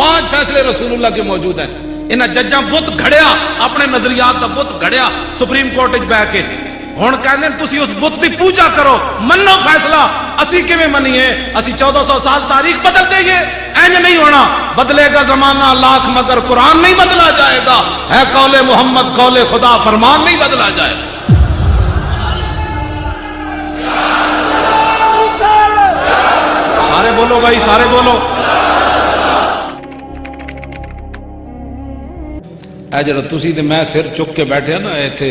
5 فیصلے رسول اللہ کے موجود ہیں. انہاں ججاں بت گھڑیا، اپنے نظریات دا بت گھڑیا سپریم کورٹ وچ بیٹھ کے. ہن کہندے تسی اس بت دی پوجا کرو، منو فیصلہ. اسی کیویں منیے؟ اسی 1400 سال تاریخ بدل دیں گے؟ اینج نہیں ہونا. بدلے گا زمانہ لاکھ مگر قرآن نہیں بدلا جائے گا. ہے قول محمد قول خدا، فرمان نہیں بدلا جائے گا. سارے بولو بھائی، سارے بولو. اے جڑا تسی تے میں سر چک کے بیٹھے نا ایتھے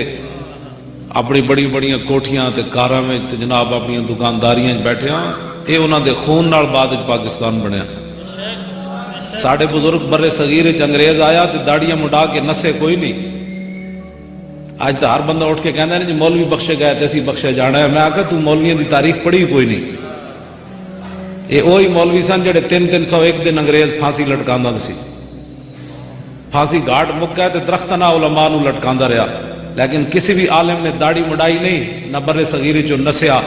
اپنی بڑی بڑی کوٹھیاں تے کاراں وچ جناب اپنی دکانداریاں وچ بیٹھے ہاں، اے انہاں دے خون نال بعد وچ پاکستان بنیا. ساڈے بزرگ برے صغیر وچ انگریز آیا تے داڑیاں مڈا کے نسے کوئی نہیں. اج تو ہر بندہ اٹھ کے کہندا ہے جی مولوی بخشے گئے تے اسی بخشے جانا ہے. میں آکھا تو مولویاں دی تاریخ پڑھی کوئی نہیں. یہ وہی مولوی سن جڑے 301 دن انگریز پھانسی لٹکاندا سی. پھانسی گھاٹ مک گئے تے درخت نہ علماء نو لٹکاندا رہا، لیکن کسی بھی عالم نے داڑھی مڈائی نہیں، نہ برے صغیر چوں نسیا،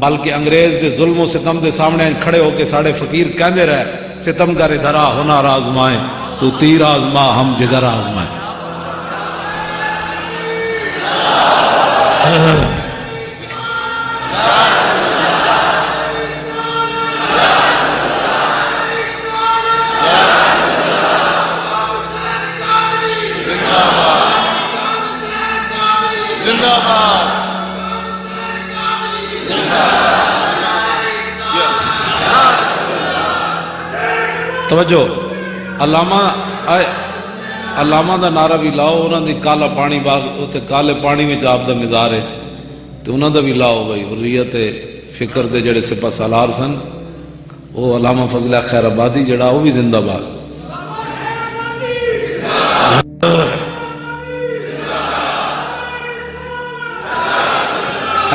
بلکہ انگریز دے ظلم و ستم دے سامنے کھڑے ہو کے ساڑے فقیر کہندے رہے ستم گر دھرا ہنر آزمائے، تو تیر آزما ہم جگر آزمائے. توجہ، علامہ دا نعرہ بھی لاؤ. انہاں دی کالا پانی باغ اوتے کالے پانی وچ آپ دا مزار ہے تے انہاں دا بھی لاؤ بھائی. حریت فکر دے جڑے سپہ سالار سن، وہ علامہ فضل خیر آبادی جڑا وہ بھی زندہ باد.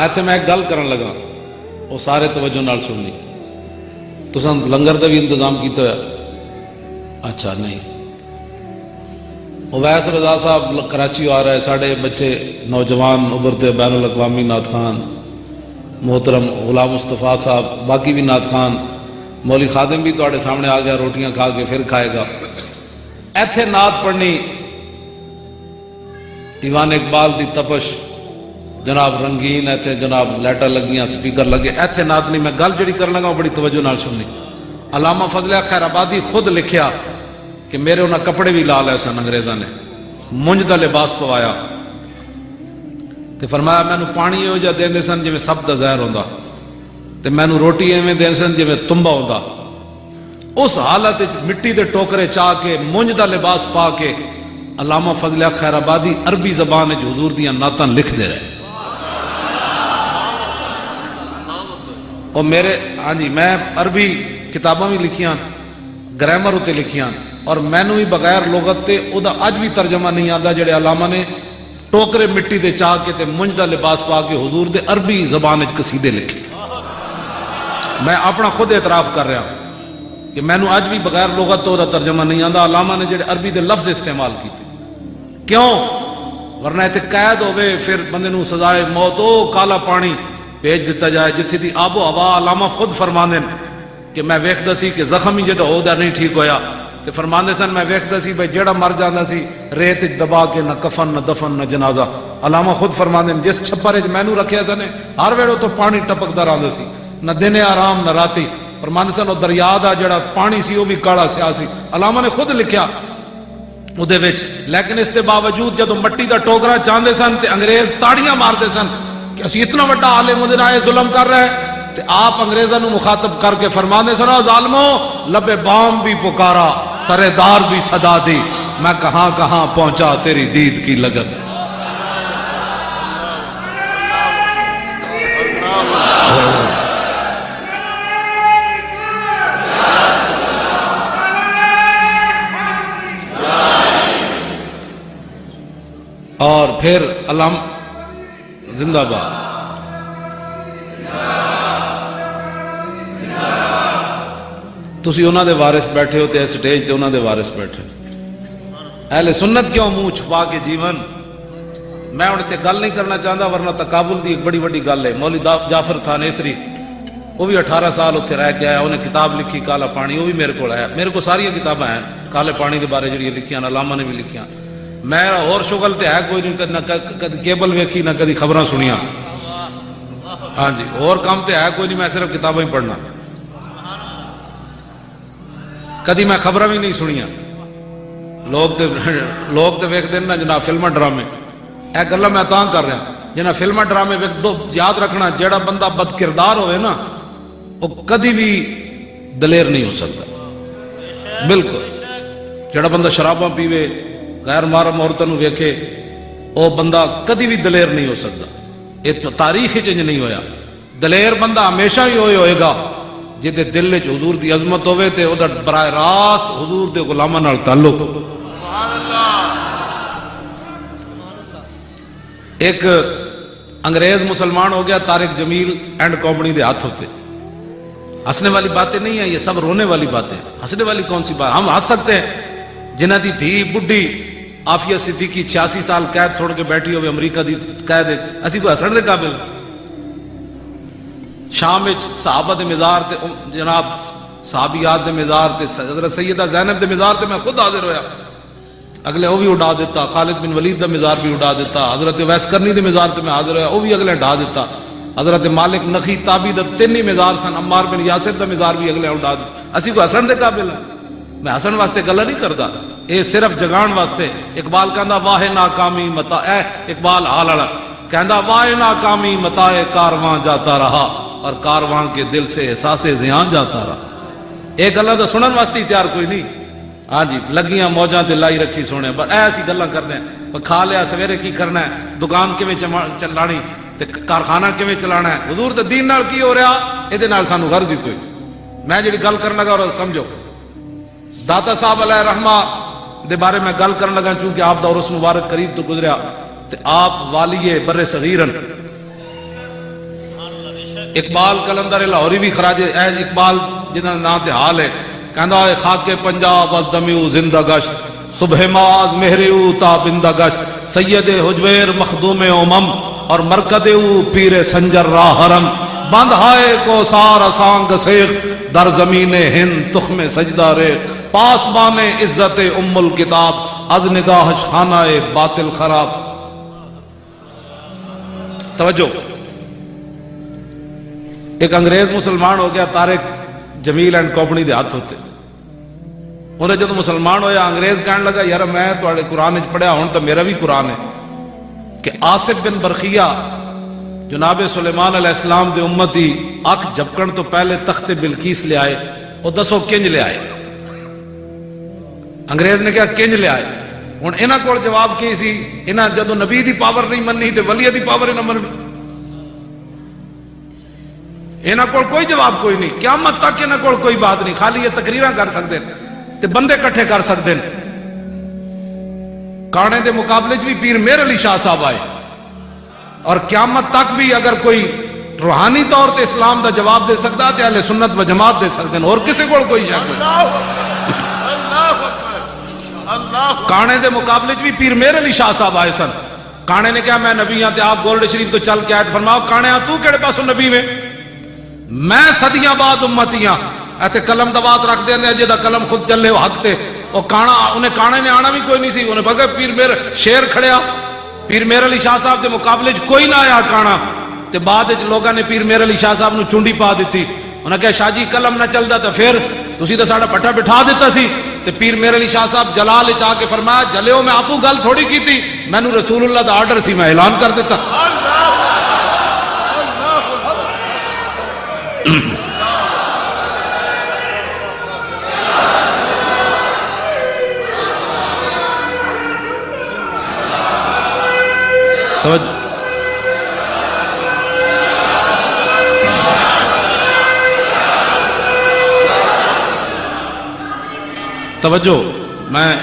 ایتھے میں ایک گل کرن لگا، وہ سارے توجہ نال سننی. تساں لنگر دا بھی انتظام کیتا ہے؟ اچھا نہیں. اویس رضا صاحب کراچی آ رہا ہے، ساڑھے بچے نوجوان ابھرتے بین الاقوامی نعت خان، محترم غلام مصطفیٰ صاحب، باقی بھی نعت خان. مولوی خادم بھی تواڈے سامنے آ گیا، روٹیاں کھا کے پھر کھائے گا. ایتھے نعت پڑھنی ایوان اقبال دی تپش، جناب رنگین، ایتھے جناب لائٹاں لگیاں، سپیکر لگے، ایتھے نعت نہیں. میں گل جڑی کرن لگا بڑی توجہ نال سننی. علامہ فضل خیر آبادی خود لکھیا کہ میرے انہاں کپڑے بھی لا لے سن انگریزاں نے، منج دا لباس پوایا تے فرمایا مینوں پانی ہو جا دیندے سن جویں سب دا زہر ہوندا، تے مینوں روٹی ایویں دیندے سن جویں تنبا ہوندا. اس حالت وچ مٹی دے ٹوکرے چا کے منج دا لباس پا کے علامہ فضل خیر آبادی عربی زبان وچ حضور دیاں نعتاں لکھ دے رہے. اور میرے ہاں جی میں عربی کتاباں بھی لکھیاں، گرامر اتے لکھیاں، اور مینوں بھی بغیر لغت تے او دا اج بھی ترجمہ نہیں آتا جڑے علامہ نے ٹوکرے مٹی دے چاہ کے تے منج دا لباس پا کے حضور دے عربی زبان وچ قصیدے لکھے. میں اپنا خود اعتراف کر رہا کہ مینوں اج بھی بغیر لغت تو دا ترجمہ نہیں آتا. علامہ نے جڑے عربی دے لفظ استعمال کیتے، کیوں؟ ورنہ تے قید ہوئے پھر بندے نوں سزائے موت، او کالا پانی بھیج دیتا جائے جتھے دی آب و ہوا. علامہ خود فرماندے کہ میں ویکھدا سی کہ زخم ہی جدوں ہودا نہیں ٹھیک ہویا تے فرماندے سن میں ویکھدا سی بھئی جیڑا مر جاندا سی ریت وچ دبا کے نہ کفن نہ دفن نہ جنازہ. علامہ خود فرماندے جس چھپر وچ مینوں رکھیا سن ہر ویلے تو پانی ٹپکدا رہندا سی، نہ دن آرام نہ راتی. فرماندے سن او دریا دا جڑا پانی سی او بھی کالا سیاہ سی. علامہ نے خود لکھیا اودے وچ. لیکن اس دے باوجود جدوں مٹی دا ٹوکرا چاندے سن تے انگریز تاڑیاں ماردے سن کہ اسی اتنا بڑا عالم اودے نال ظلم کر رہا ہے. تے آپ انگریزاں نو مخاطب کر کے فرماندے سن ظالمو لبے بام بھی پکارا سرے دار بھی صدا دی، میں کہاں کہاں پہنچا تیری دید کی لگن. اور پھر علم زندہ باد. تسی انہاں دے وارث بیٹھے ہو تے سٹیج تے انہاں دے وارث بیٹھے. اہل سنت کیوں منہ چھپا کے جیون؟ میں ہن تے گل نہیں کرنا چاہتا ورنہ تقابل دی ایک بڑی بڑی گل ہے. مولوی جعفر تھا نیسری، وہ بھی 18 سال اتنے رہ کے آیا، انہیں کتاب لکھی کالا پانی، وہ بھی میرے کو آیا. میرے کو ساری کتاباں ہیں. کالے پانی کے بارے جڑی لکھیاں علامہ نے بھی لکھیاں. میرا اور شغل تے ہے کوئی نہیں, نہ کدی کیبل ویکھی نہ کدی خبراں سنیاں. ہاں جی, اور کام تے ہے کوئی نہیں, میں صرف کتابیں ہی پڑھنا. کدی میں خبراں بھی نہیں سنیاں. لوگ تے ویکھدے نا جناب فلماں ڈرامے, اے گلاں میں تاں کر رہا جناب فلماں ڈرامے ویکھ دو. یاد رکھنا جیڑا بندہ بد کردار ہوئے نا وہ کدی بھی دلیر نہیں ہو سکتا. بالکل جڑا بندہ شراباں پیوے غیر محرم عورتوں ویکھے وہ بندہ کدی بھی دلیر نہیں ہو سکتا. یہ تو تاریخ چ نہیں ہویا. دلیر بندہ ہمیشہ ہی ہوئے گا جہدے دل وچ حضور دی عظمت ہوے تے اودا براہ راست حضور دے غلاماں نال تعلق. ایک انگریز مسلمان ہو گیا طارق جمیل اینڈ کمپنی دے ہاتھ ہوتے. ہنسنے والی باتیں نہیں ہیں یہ, سب رونے والی باتیں. ہنسنے والی کون سی بات؟ ہم ہنس سکتے ہیں جنہ دی دھی بڈھی عافیہ صدیقی 86 سال قید چھوڑ کے بیٹھی ہوئے امریکہ دی قید, اسی کو ہسن دے قابل. شام وچ صحابہ دے مزار تے جناب صحابیات دے مزار تے حضرت سیدہ زینب دے مزار تے میں خود حاضر ہویا. اگلے وہ بھی اڑا دیتا. خالد بن ولید دا مزار بھی اڑا دیتا. حضرت ویس کرنی دے مزار تے میں حاضر ہویا, وہ بھی اگلے اڑا دیتا. حضرت مالک نخی تابی دا 3 مزار سن. عمار بن یاسر دا مزار بھی اگلے اڑا دیتا. اسی کو ہسن دے قابل ہے. میں ہسن واسطے گلا نہیں کردا, اے صرف جگان واسطے. اقبال کہندا واہ ناکامی متا, اے اقبال حال والا کہندا واہ ناکامی متا کارواں جاتا رہا اور کارواں کے دل سے احساس زیان جاتا رہا. ایک گلا تو سنن واسطے تیار کوئی نہیں. ہاں جی, لگیاں موجاں تے لائی رکھی سونے, بس ایسی گلاں کرنے ہیں. کھا لیا سویرے کی کرنا ہے, دکان کیویں چلانی تے کارخانہ کیویں چلانا ہے. حضور دے دین نال کی ہو رہا اے دے نال سانو غرض ہی کوئی. میں جڑی گل کرن لگا اور سمجھو, داتا صاحب علیہ رحمہ دے بارے میں گل کرن لگا چونکہ آپ دا عرس مبارک قریب تو گزریا تے آپ والی بر صغیرن. اقبال کلندر لاہوری بھی خراج اقبال جنہاں نام تے حال ہے, کہندا ہے خاک پنجاب از دمیو زندہ گشت, صبح ماز مہریو تا بندہ گشت, سید حجویر مخدوم امم اور مرکد او پیر سنجر راہ حرم, بند ہائے کو سار اسانگ سیخ در زمین ہند تخم سجدہ رے, پاسبان عزت ام الکتاب از نگاہش خانہ باطل خراب. توجہ, ایک انگریز مسلمان ہو گیا طارق جمیل اینڈ کمپنی دے ہاتھ ہوتے. انہیں جب مسلمان ہویا انگریز کہنے لگا یار میں تھوڑے قرآن پڑھیا ہوں تو میرا بھی قرآن ہے کہ آصف بن برخیہ جناب سلیمان علیہ السلام دے امتی اک جھپکن تو پہلے تخت بلقیس لے آئے. وہ دسو کنج لے آئے؟ انگریز نے کہا کنج لے آئے. ہوں انہاں کول جواب کی سی؟ انہاں جدو نبی دی پاور نہیں مننی تے ولی دی پاور نہ مننی. انہاں کول کوئی جواب کوئی نہیں. قیامت تک انہاں کول کوئی بات نہیں, خالی یہ تقریراں کر سکتے ہیں تے بندے کٹھے کر سکتے ہیں. کانے دے مقابلے بھی پیر میر علی شاہ صاحب آئے, اور قیامت تک بھی اگر کوئی روحانی طور تے اسلام دا جواب دے سکتا تے اہل سنت و جماعت دے سکتے ہیں, اور کسی کو کوئی شک نہیں. کانے دے مقابلے بھی پیر میر علی شاہ صاحب آئے سن. کانے نے کہا میں نبی ہاں تے آپ گولڈ شریف تو چل کے آئے, فرماؤ کانے ہاں تو کیڑے پاسوں نبی میں صدیاں بعد امتیاں ایتھے قلم دوات رکھ دیں دے جدا قلم خود چلے وہ حق تے. وہ کانا انہیں کانے نے آنا بھی کوئی نہیں سی, انہیں بگے پیر میر شیر کھڑیا, پیر میر علی شاہ صاحب دے مقابلے کوئی نہ آیا کانا تے بعد لوگوں نے پیر میر علی شاہ صاحب نو چونڈی پا دیتی. انہیں کہا شاہ جی قلم نہ چلدا تو پھر تسی تو ساڈا پٹھا بٹھا دیتا سی. تے پیر میر علی شاہ صاحب جلال چاہ کے فرمایا جلیو میں آپو گل تھوڑی کی تھی, میں نو رسول اللہ دا آرڈر سی, میں اعلان کر دیتا. توجہ, میں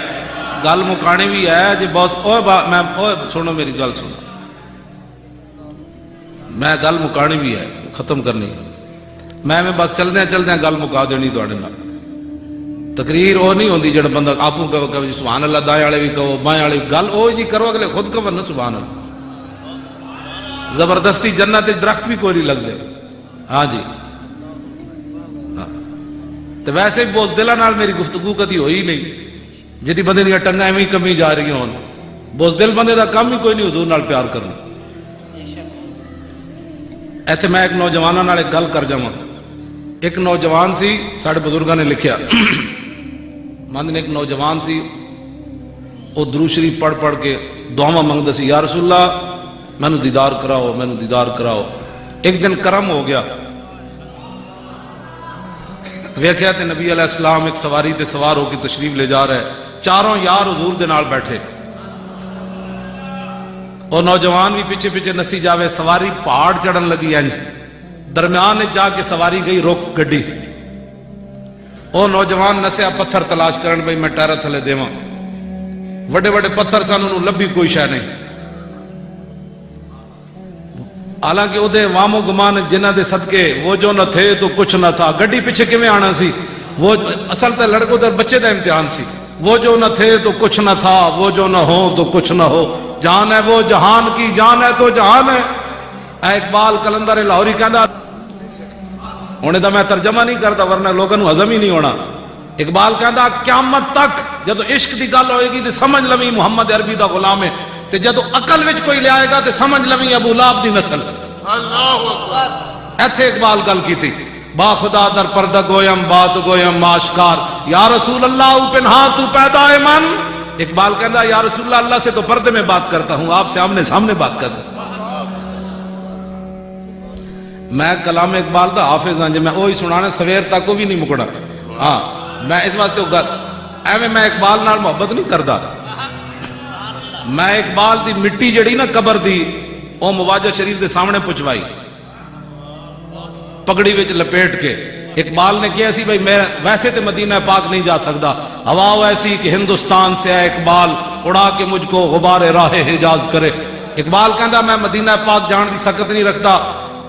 گل مکانی بھی ہے جی بہت میں سنو میری گل سنو, میں گل مکانی بھی ہے ختم کرنی, میں بس چلدے چلدے گل مکا دینی تواڈے نال. تقریر وہ نہیں ہوندی جڑا بندہ آپ کہو جی سبحان اللہ, دائیں والے بھی کہو بائیں والے گل وہ جی کرو اگلے خود کہو نا سبحان اللہ. زبردستی جنت درخت بھی کوئی نہیں لگ دے. ہاں جی, تو ویسے بھی بہت دلہ نال میری گفتگو کدی ہوئی نہیں. جدی بندے دیا ٹنگا ایویں کمی جا رہی ہوں بزدل بندے دا کام ہی کوئی نہیں حضور نال پیار کرنا. ایتھے میں ایک نوجوانوں نال ایک گل کر جاواں. ایک نوجوان سی ساڈے بزرگاں نے لکھیا مند نے ایک نوجوان سی وہ درود شریف پڑھ پڑھ کے دعاواں منگدا سی یا رسول اللہ مینوں دیدار کراؤ مینوں دیدار کراؤ. ایک دن کرم ہو گیا ویکھیا تے نبی علیہ السلام ایک سواری تے سوار ہو کے تشریف لے جا رہا ہے. چاروں یار حضور دے نال بیٹھے اور نوجوان بھی پیچھے پیچھے نسی جاوے. سواری پہاڑ چڑھن لگی انج درمیان جا کے سواری گئی روک گڈی. او نوجوان نسیا پتھر تلاش کرن بھئی میں ٹائر تھلے دیواں. وڈے وڈے پتھر سن انہوں لبھی کوئی شے نہیں. حالانکہ وہ وامو گمان جنہ دے صدقے وہ جو نہ تھے تو کچھ نہ تھا. گڈی پیچھے کیویں آنا سی؟ وہ اصل تے لڑکوں تے بچے دا امتحان سی. وہ جو نہ تھے تو کچھ نہ تھا وہ جو نہ ہو تو کچھ نہ ہو. جان ہے وہ جہان کی جان ہے تو جہان ہے. اے اقبال کلندر لاہوری کہندا ہونے دا میں ترجمہ نہیں کرتا ورنہ لوگوں نوں ہضم ہی نہیں ہونا. اقبال کہندا قیامت تک جدو عشق دی گل ہوئے گی تے سمجھ لویں محمد عربی دا غلام ہے تے جدو عقل وچ کوئی لے آئے گا تے سمجھ لویں ابو لہب دی نسل. اللہ اکبر. ایتھے اقبال گل کیتی با خدا در پردہ گویم بات گویم آشکار یا رسول اللہ پنہا تو پیدا ہے من. اقبال کہندا یا رسول اللہ سے تو پردے میں بات کرتا ہوں آپ سے آمنے سامنے بات کرتا ہوں. میں کلام اقبال دا حافظ ہاں جی میں وہی سنانا سویر تک وہ بھی نہیں مکڑا. ہاں میں اس واسطے گل ایویں میں اقبال نال محبت نہیں کردا. میں اقبال دی مٹی جڑی نا قبر دی وہ مواجہ شریف دے سامنے پہنچوائی پگڑی وچ لپیٹ کے. اقبال نے کیا سی بھائی میں ویسے تے مدینہ پاک نہیں جا سکتا ہوا ایسی کہ ہندوستان سے ہے اقبال اڑا کے مجھ کو غبار راہ حجاز کرے. اقبال کہندا میں مدینہ پاک جان دی سکت نہیں رکھتا.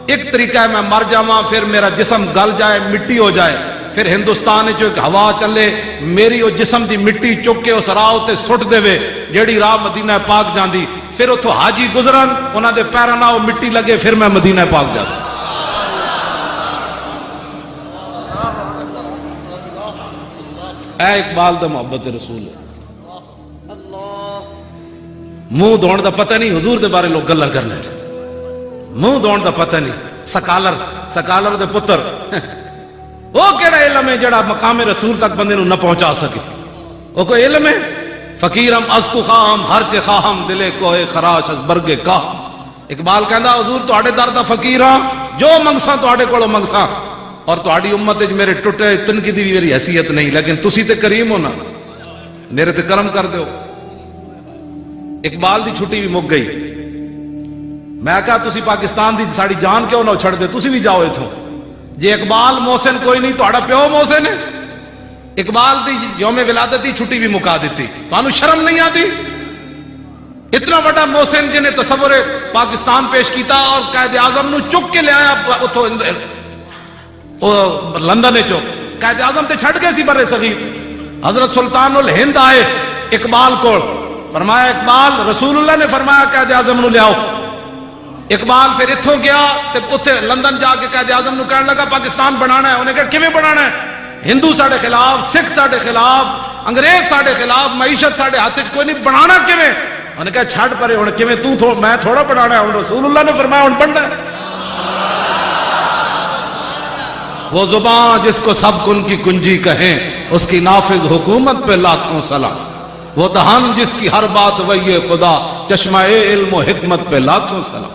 ایک طریقہ ہے میں مر جاواں پھر میرا جسم گل جائے مٹی ہو جائے پھر ہندوستان جو ایک ہوا چلے میری وہ جسم دی مٹی چک کے اس راہ تے سٹ دے جیڑی راہ مدینہ پاک جاندی پھر اتھوں حاجی گزرن انہاں دے پیراں نال وہ مٹی لگے پھر میں مدینہ پاک جا سکتا. اے اقبال دا محبت رسول ہے. منہ دھون دا پتہ نہیں حضور دے بارے لوگ گلاں کرنے منہ دھون دا پتہ نہیں. سکالر دے پتر وہ کیڑا علم ہے جڑا مقام رسول تک بندے نو نہ پہنچا سکے. وہ کوئی علم ہے؟ فقیرم از تو خواہم ہر چے خواہم دلے کوئے خراش از برگے کا. اقبال کہندا حضور تواڈے در دا فقیر ہاں جو منگساں تواڈے کولوں منگساں اور تواڈی امت وچ میرے ٹوٹے تنکی دی میری حیثیت نہیں لیکن تسی تے کریم ہو نا میرے تے کرم کر دیو. اقبال دی چھٹی بھی مک گئی. میں کہا تسی پاکستان دی ساڑی جان کیوں نہ چھڑ دے تسی بھی جاؤ ایتھوں. جے اقبال محسن کوئی نہیں تہاڈا پیو محسن ہے. اقبال دی یوم ولادت دی چھٹی بھی مکا دیتی. تانوں شرم نہیں آتی؟ اتنا بڑا محسن جنہیں تصور پاکستان پیش کیتا اور قائد اعظم نو چک کے لے آیا اتھوں لندن چو. قائد اعظم تے چھڑ گئے سی برے صغیر. حضرت سلطان الہند آئے اقبال کو فرمایا اقبال رسول اللہ نے فرمایا قائد اعظم نو لے آؤ. اقبال پھر اتھوں گیا تے اتھے لندن جا کے قائد اعظم نو کہنے لگا پاکستان بنانا ہے. انہیں کہا کیویں بنانا ہے؟ ہندو ساڑے خلاف سکھ ساڑے خلاف انگریز ساڑے خلاف معیشت ساڑے ہاتھ کوئی نہیں بنانا کیویں؟ انہوں نے کہا چھڑ پرے ہن کیویں تو میں تھوڑا بنانا ہے ہن رسول اللہ نے فرمایا ہن بننا ہے. وہ زبان جس کو سب کن کی کنجی کہیں اس کی نافذ حکومت پہ لاکھوں سلام. وہ دہان جس کی ہر بات وہی خدا چشمہ علم و حکمت پہ لاکھوں سلام.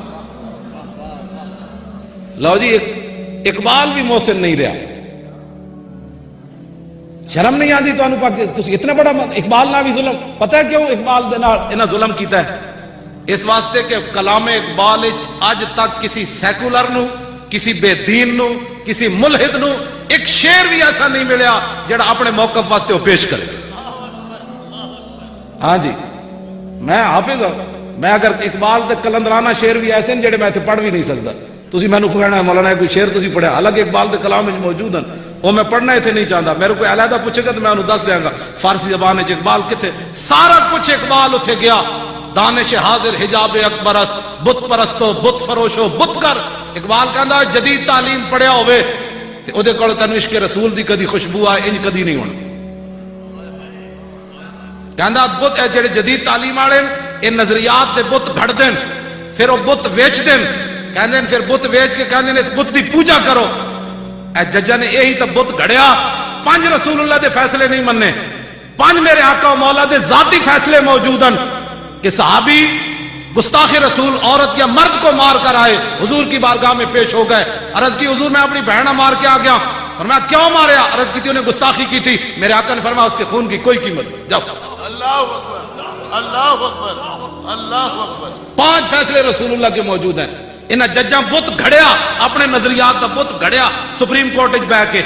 لو جی اقبال بھی محسن نہیں رہا. شرم نہیں آتی تو اتنا بڑا اقبال نہ بھی ظلم. پتہ ہے کیوں اقبال دے نال انہاں ظلم کیتا ہے؟ اس واسطے کہ کلام اقبال اج تک کسی سیکولر نو کسی بے دین نو کسی ملحد نو ایک شعر بھی ایسا نہیں ملیا جڑا اپنے موقف واسطے وہ پیش کرے. ہاں جی میں حافظ ہوں. میں اگر اقبال دے کلندرانہ شعر بھی ایسے ہیں جڑے میں پڑھ بھی نہیں سکتا. تسی میں کہنا ہے مولانا کوئی شعر تسی پڑھیا حالانکہ اقبال دے کلام میں موجود ہیں وہ میں پڑھنا اتنے نہیں چاہتا. میرے کوئی علیحدہ پوچھے گا تو میں انہوں دس دیا گا فارسی زبان ہے اقبال کتنے سارا کچھ اقبال اتنے گیا. دانش حاضر حجاب اکبرست بت پرستو بت فروشو بت کر. اقبال کہندا جدید تعلیم پڑھیا ہوئے تے او دے کول تینوں عشق رسول دی کدی خوشبو آئے انج کدی نہیں ہونا. کہندا بت جڑے جدید تعلیم والے یہ نظریات دے بت گھڑ دین پھر وہ بت ویچ دین کہندے پھر بت ویچ کے کہندے اس بت دی پوجا کرو. اے ججا نے یہی تو بت گھڑیا. 5 رسول اللہ دے فیصلے نہیں مننے, 5 میرے آقا و مولا دے ذاتی فیصلے موجود ہیں کہ صحابی گستاخ رسول عورت یا مرد کو مار کر آئے, حضور کی بارگاہ میں پیش ہو گئے. عرض کی حضور میں اپنی بہن مار کے آ گیا. فرمایا کیوں ماریا؟ عرض کی تھی انہیں گستاخی کی تھی. میرے آقا نے فرمایا اس کے خون کی کوئی قیمت نہیں, جاؤ. اللہ اکبر اللہ اکبر اللہ اکبر. 5 فیصلے رسول اللہ کے موجود ہیں. انہاں ججاں بت گھڑیا, اپنے نظریات دا بت گھڑیا سپریم کورٹ وچ بیٹھ کے.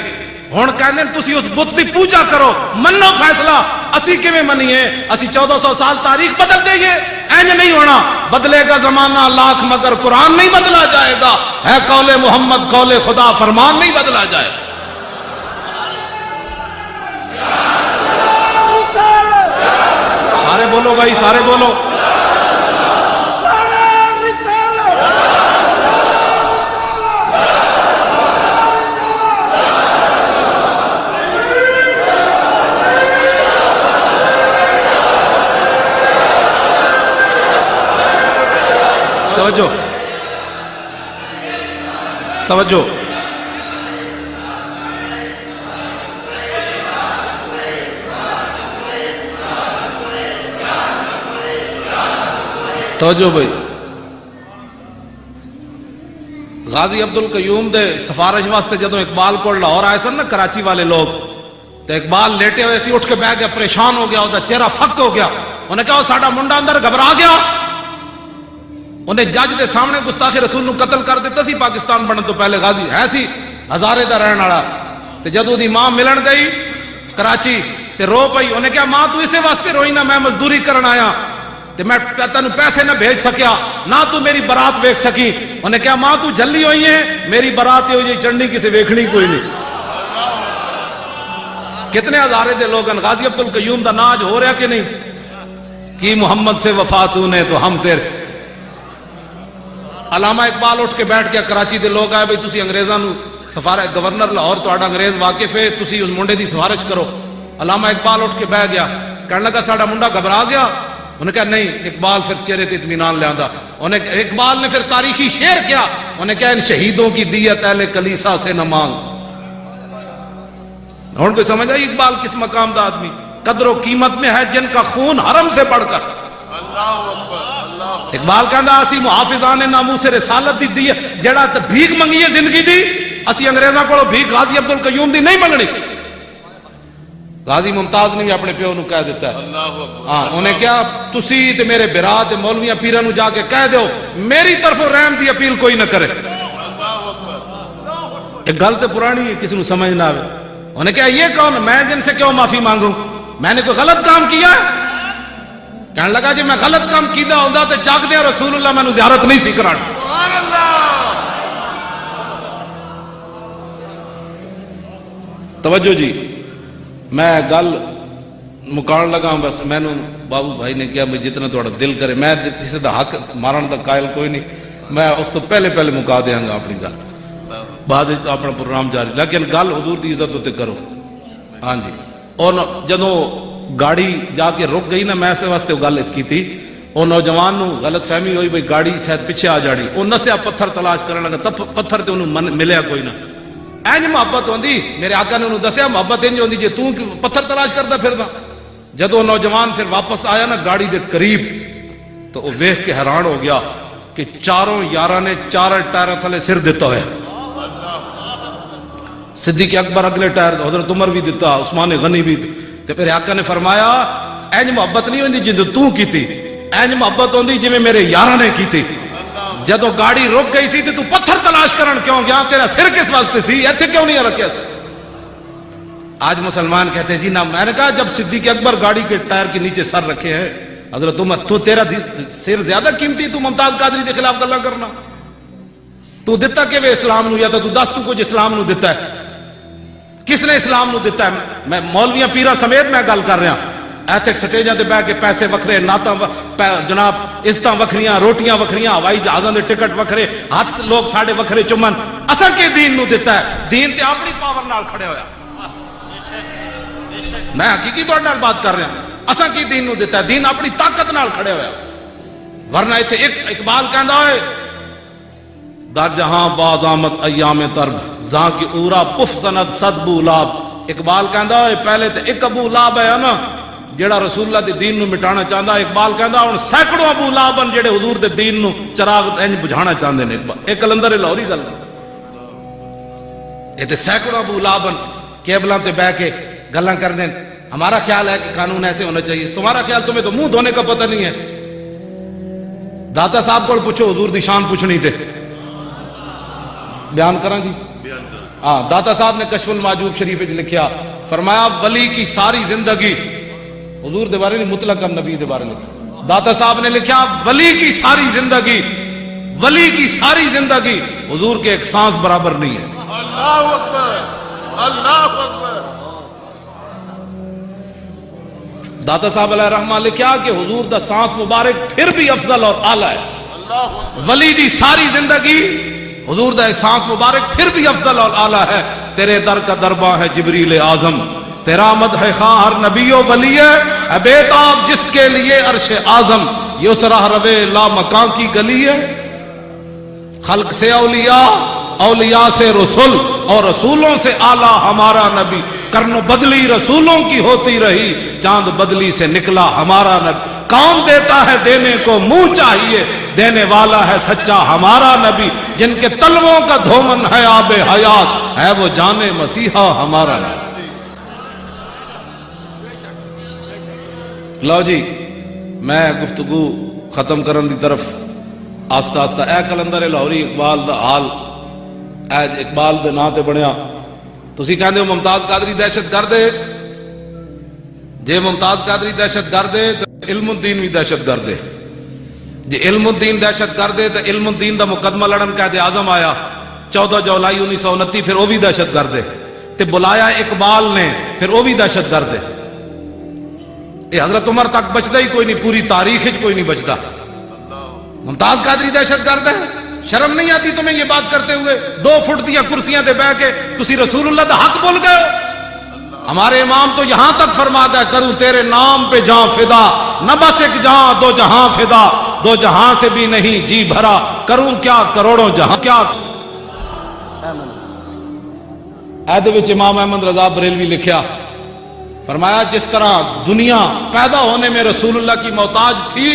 ہن کہندے تسی اس بت دی پوجا کرو, منو فیصلہ. اسی کیویں منیے؟ اسی 1400 سال تاریخ بدل دئیے؟ اینج نہیں ہونا. بدلے گا زمانہ لاکھ مگر قرآن نہیں بدلا جائے گا. ہے قول محمد قول خدا, فرمان نہیں بدلا جائے گا. سارے بولو بھائی, سارے بولو. توجہ توجہ. توجہ بھائی. غازی عبد القیوم دے سفارش واسطے جدوں اقبال کو لاہور آئے سن نا کراچی والے لوگ, تو اقبال لیٹے ہوئے سی, اٹھ کے بیٹھ گیا, پریشان ہو گیا, اس کا چہرہ فک ہو گیا. انہیں کہا ساڈا منڈا اندر گھبرا گیا. انہیں جج دے سامنے گستاخ رسول نو قتل کر دیتا سی پاکستان بننے تو پہلے. غازی ہے سی ہزارے دا رہن والا. تے جدوں دی ماں ملن گئی کراچی تے رو پئی. انہیں کہا ماں تو اسے واسطے روئی نہ, میں مزدوری کرن آیا تے میں تینوں پیسے نہ بھیج سکیا, نہ تو میری برات ویکھ سکی. انہیں کہا ماں تو جلی ہوئی ہے, میری برات ہوئی چڑھنی کسے ویکھنی کوئی نہیں. کتنے ہزارے دے لوگ ہیں. غازی عبد القیوم دا ناج ہو رہا کہ نہیں؟ کی محمد سے وفا تو نے تو ہم تیرے. علامہ اقبال اٹھ کے بیٹھ گیا. کراچی دے لوگ آئے, بھئی تسی انگریزاں نو سفارت گورنر لاہور تہاڈا انگریز واقف ہے, تسی اس منڈے دی سفارش کرو. علامہ اقبال اٹھ کے بیٹھ گیا, کہنے لگا ساڈا منڈا گھبرا گیا. انہیں کہا نہیں. اقبال پھر چہرے تے اطمینان لے آندا. اقبال نے پھر تاریخی شعر کیا. انہیں کہا ان شہیدوں کی دیت اہل کلیسا سے نہ مانگ. ہن کوئی سمجھ آئی اقبال کس مقام دا آدمی؟ قدر و قیمت میں ہے جن کا خون حرم سے بڑھ کر. اللہ اکبر اللہ. اقبال کہندا اسی محافظان ناموس رسالت دی دی جڑا تے بھیک منگی ہے زندگی دی, اسی انگریزاں کولوں بھیک غازی عبد القیوم دی نہیں منگنی. غازی ممتاز نے بھی اپنے پیو نو کہہ دیتا ہے. اللہ اکبر. ہاں انہیں کیا تسی تے میرے برا تے مولویاں پیراں نو جا کے کہہ دیو میری طرفوں رحم دی اپیل کوئی نہ کرے. ایک گل تے پرانی ہے, کسی نو سمجھ نہ آوے. انہیں کہا یہ کون, میں جن سے کیوں معافی مانگوں, میں نے کوئی غلط کام کیا ہے؟ کہنے لگا جی میں غلط کام کیتا ہوندا تے جاگدے رسول اللہ مینوں زیارت نہیں سی کرانا. سبحان اللہ. توجہ جی, میں گل مکان لگا. بس مینوں بابو بھائی نے کیا بھائی جتنا تھوڑا دل کرے, میں کسی دا حق مارن دا قائل کوئی نہیں, میں اس تو پہلے مکا دیاں گا اپنی گل, بعد اپنا پروگرام جاری. لیکن گل حضور دی عزت تے کرو. ہاں جی. اور جدوں گاڑی جا کے رک گئی نا, میں اس واسطے گل کی تھی, وہ نوجوان نو غلط فہمی ہوئی بھئی گاڑی شاید پیچھے آ جاڑی. وہ نسیا پتھر تلاش کرنے لگا, پتھر تے انہوں ملیا کوئی نہ. اینج محبت ہوندی, میرے آقا نے انہوں دسیا محبت انج ہوندی جے تو پتھر تلاش کردا پھردا. جدوں نوجوان پھر واپس آیا نا گاڑی دے قریب, تو وہ ویکھ کے حیران ہو گیا کہ چاروں یاراں نے چار ٹائراں تھلے سر دیتا ہوئے. صدیق اکبر اگلے ٹائر, حضرت عمر بھی دیتا, عثمان غنی بھی. تے پھر آقا نے فرمایا اینج محبت نہیں ہوندی جے تو کیتی, اینج محبت ہوندی جویں میرے یاراں نے کیتی. جدوں گاڑی رک گئی سی تے تو پتھر تلاش کرن کیوں گیا, تیرا سر کس واسطے سی, ایتھے کیوں نہیں رکھیا سی؟ آج مسلمان کہتے ہیں جی نا, میں نے کہا جب صدیق اکبر گاڑی کے ٹائر کے نیچے سر رکھے ہیں, حضرت عمر تو تیرا سر زیادہ قیمتی, تو ممتاز قادری کے خلاف گلا کرنا. تو دیتا کہ وہ اسلام نو, یا تو دس تو کچھ اسلام نو دیتا ہے. کس نے اسلام نو دیتا ہے؟ میں مولویاں پیرا سمیت میں گل کر رہا. ایتھے سٹیجاں تے بیٹھ کے پیسے وکھرے, نعتاں جناب عزتاں وکھریاں, روٹیاں وکھریاں, ہوائی جہازاں دے ٹکٹ وکھرے, ہاتھ لوگ ساڈے وکھرے چومن. اساں کے دین نو دیتا ہے؟ دین تے اپنی پاور نال کھڑے ہویا. میں حقیقی تہاڈے نال بات کر رہا ہوں. اساں کی دین نو دیتا ہے؟ دین اپنی طاقت نال کھڑے ہویا، ورنہ ایتھے ایک اقبال کہندا ہے در جہاں باز آمد ایام ترب زاں کی اورا پف سند صد بو لاب. اقبال کہندا ہے پہلے تے ایک ابو لاب ہے نا جیڑا رسول اللہ دے دین نو مٹانا چاہندا. اقبال کہندا ہن سینکڑوں ابو لاب ہیں جڑے حضور دے دین نو چراغ انج بجھانا چاہندے نے. ایک کلندر لاہوری گل یہ تے سینکڑوں ابو لاب ہیں کیبلاں تے بیٹھ کے گلاں کرنے. ہمارا خیال ہے کہ قانون ایسے ہونا چاہیے، تمہارا خیال تمہیں تو منہ دھونے کا پتہ نہیں ہے. داتا صاحب کو پوچھو حضور دی شان پوچھنی تے بیان کراں جی. ہاں داتا صاحب نے کشف المعجوب شریف وچ لکھیا، فرمایا ولی کی ساری زندگی، حضور دے بارے نہیں مطلق نبی دے بارے لکھا. داتا صاحب نے لکھا ولی کی ساری زندگی، ولی کی ساری زندگی حضور کے ایک سانس برابر نہیں ہے. اللہ اکبر، اللہ اکبر. داتا صاحب علیہ رحمہ لکھا کہ حضور دا سانس مبارک پھر بھی افضل اور اعلیٰ ہے. اللہ اکبر. ولی دی ساری زندگی حضور دا ایک سانس مبارک پھر بھی افضل اور اعلیٰ ہے. تیرے در کا درباں ہے جبریل اعظم، تیرا مدح خواہ ہر نبی و ولی ہے. اے بیتاب جس کے لیے عرش اعظم، یسرا روے لا مکان کی گلی ہے. خلق سے اولیاء، اولیاء سے رسول، اور رسولوں سے اعلیٰ ہمارا نبی. کرن بدلی رسولوں کی ہوتی رہی، چاند بدلی سے نکلا ہمارا نبی. کون دیتا ہے دینے کو منہ چاہیے، دینے والا ہے سچا ہمارا نبی. جن کے تلووں کا دھومن ہے آب حیات، ہے وہ جان مسیحا ہمارا نبی. لو جی میں گفتگو ختم کرن دی طرف آستہ آستہ. اے کلندر لاہوری اقبال دا حال اے اقبال دے نا تے بنیا. تسی کہندے ہو ممتاز قادری دہشت گرد ہے، جے ممتاز قادری دہشت گرد ہے تے علم الدین بھی دہشت گرد ہے. جے علم الدین دہشت گرد ہے تے علم الدین دا مقدمہ لڑن قائد اعظم آیا 14 جولائی 1929، پھر وہ بھی دہشت گرد ہے. تے بلایا اقبال نے، پھر وہ بھی دہشت گرد ہے. یہ حضرت عمر تک بچتا ہی کوئی نہیں، پوری تاریخ کوئی نہیں بچتا. ممتاز قادری دہشت گرد ہے. شرم نہیں آتی تمہیں یہ بات کرتے ہوئے؟ 2 فٹ دیا کرسیاں تے بیٹھ کے تسی رسول اللہ دا حق بول گئے ہو. ہمارے امام تو یہاں تک فرماتا ہے کروں تیرے نام پہ جہاں فدا، نہ بس ایک جہاں دو جہاں فدا، 2 جہاں سے بھی نہیں جی بھرا، کروں کیا کروڑوں جہاں. کیا عہد وچ امام احمد رضا بریلوی لکھیا، فرمایا جس طرح دنیا پیدا ہونے میں رسول اللہ کی محتاج تھی،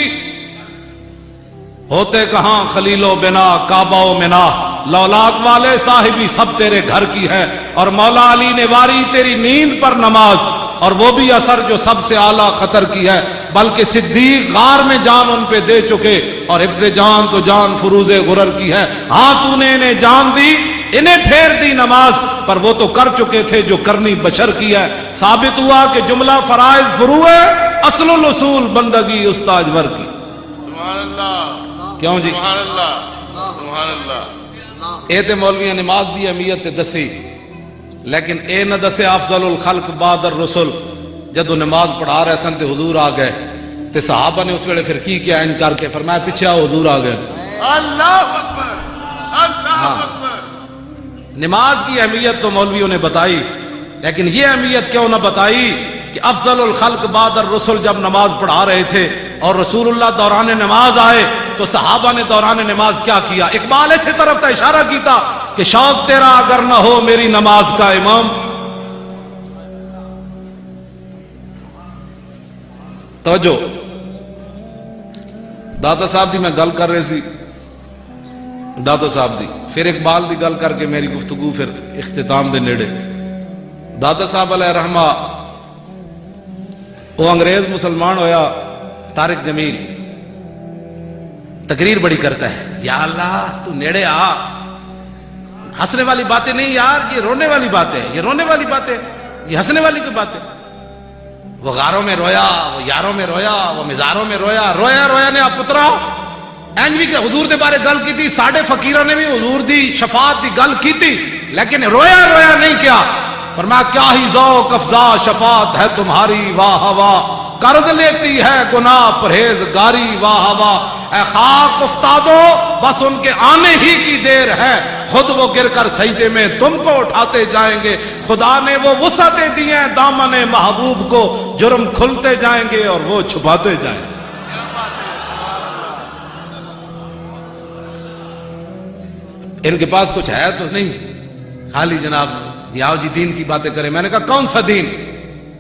ہوتے کہاں خلیل و بنا کعبہ و منا، لولاک والے صاحبی سب تیرے گھر کی ہے. اور مولا علی نے واری تیری نیند پر نماز، اور وہ بھی اثر جو سب سے اعلیٰ خطر کی ہے. بلکہ صدیق غار میں جان ان پہ دے چکے، اور حفظ جان تو جان فروز غرر کی ہے. ہاں تو نے انہیں جان دی، انہیں پھیر دی نماز، پر وہ تو کر چکے تھے جو کرنی بشر کی ہے. ثابت ہوا کہ جملہ فرائض فروع ہے، اصل الاصول بندگی استاجور کی. سبحان اللہ. کیوں جی؟ سبحان اللہ، سبحان اللہ. اے تے مولویاں نماز دی اہمیت تے دسی، لیکن اے نہ دسے افضل الخلق بعد الرسل. جدو نماز پڑھا رہے سن تے حضور آ گئے، تے صحابہ نے اس ویلے پھر کی کیا؟ ان کر کے فرمایا پیچھے آؤ حضور آ گئے. اللہ اکبر، اللہ اکبر. نماز کی اہمیت تو مولویوں نے بتائی، لیکن یہ اہمیت کیوں نہ بتائی کہ افضل الخلق بعد الرسل جب نماز پڑھا رہے تھے اور رسول اللہ دوران نماز آئے تو صحابہ نے دوران نماز کیا کیا؟ اقبال اسی طرف تا اشارہ کیتا کہ شوق تیرا اگر نہ ہو میری نماز کا امام. توجہ، داتا صاحب دی میں گل کر رہے سی، داتا صاحب دی، پھر اقبال دی گل کر کے میری گفتگو پھر اختتام دے نیڑے. داتا صاحب علیہ رحمہ وہ انگریز مسلمان ہویا، طارق جمیل تقریر بڑی کرتا ہے، یا اللہ تو نیڑے آ، ہنسنے والی باتیں نہیں یار، یہ رونے والی بات ہے، یہ رونے والی بات ہے، یہ ہنسنے والی کی بات ہے. وہ غاروں میں رویا، وہ یاروں میں رویا، وہ مزاروں میں رویا، رویا رویا نے آپ پترا اینج بھی کہ حضور دے بارے گل کی تھی، ساڑھے فقیروں نے بھی حضور دی شفاعت دی گل کی تھی، لیکن رویا رویا نہیں کیا. فرمایا کیا ہی ذوق افزا شفاعت ہے تمہاری، واہ واہ قرض لیتی ہے گناہ پرہیزگاری واہ واہ، اے خاک استادو بس ان کے آنے ہی کی دیر ہے، خود وہ گر کر سجدے میں تم کو اٹھاتے جائیں گے، خدا نے وہ وسعتیں دی ہیں دامن محبوب کو، جرم کھلتے جائیں گے اور وہ چھپاتے جائیں گے۔ ان کے پاس کچھ ہے تو نہیں، خالی جناب جی آؤ جی دین کی باتیں کریں۔ میں نے کہا کون سا دین؟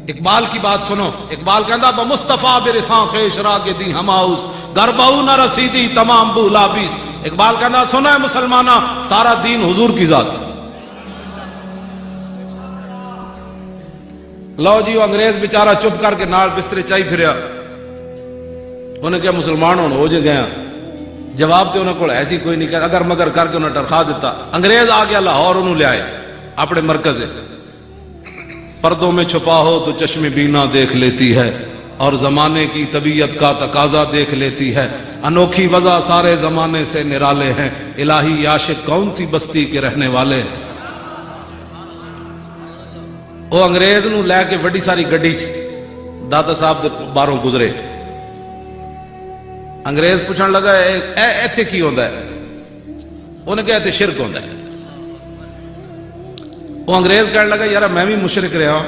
اقبال کی بات سنو، اقبال کہندا بمصطفیٰ برساں خیش را کے دی ہماؤس گربہو نہ رسیدی تمام بولابیس۔ اقبال کہندا سنا ہے مسلمانہ، سارا دین حضور کی ذات۔ لو جی وہ انگریز بیچارہ چپ کر کے نال بسترے چائی پھریا، انہیں کیا مسلمان ہو جے گیا؟ جواب تے انہوں کو ایسی کوئی نہیں کہا، اگر مگر کر کے انہیں ٹرخا دیتا۔ انگریز آ گیا لاہور، انہوں لے آئے اپنے مرکز سے، پردوں میں چھپا ہو تو چشم بینا دیکھ لیتی ہے، اور زمانے کی طبیعت کا تقاضا دیکھ لیتی ہے، انوکھی وضع سارے زمانے سے نرالے ہیں، الہی عاشق کون سی بستی کے رہنے والے ہیں۔ وہ انگریز نو لے کے بڑی ساری گڈی داتا صاحب دے باہروں گزرے، انگریز پوچھن لگا ایتھے کی ہوندا ہے؟ انہیں کہا ایتھے شرک ہوندا ہے۔ وہ انگریز کہنے لگا یار میں بھی مشرک رہا ہوں،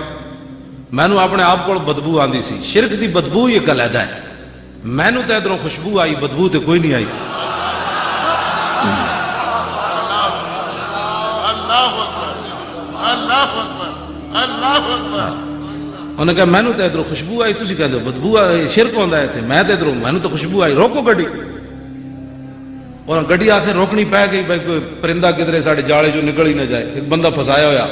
میں نو اپنے آپ کو بدبو آندی سی، شرک دی بدبو یہ علیحدہ ہے، میں نو تے ادھروں خوشبو آئی، بدبو تے کوئی نہیں آئی۔ اللہ اکبر، اللہ اکبر، اللہ اکبر۔ انہوں نے کہا میں نو تے ادھروں خوشبو آئی، تسی کہتے ہو بدبو آئی، شرک ہوندا ہے تے میں تے ادھروں میں نو تو خوشبو آئی، روکو گڈی۔ اور گڈی آخر روکنی پہ گئی، بھائی کوئی پرندہ کدھرے ساڑھے جاڑے جو نکل ہی نہ جائے، ایک بندہ پھسایا ہویا،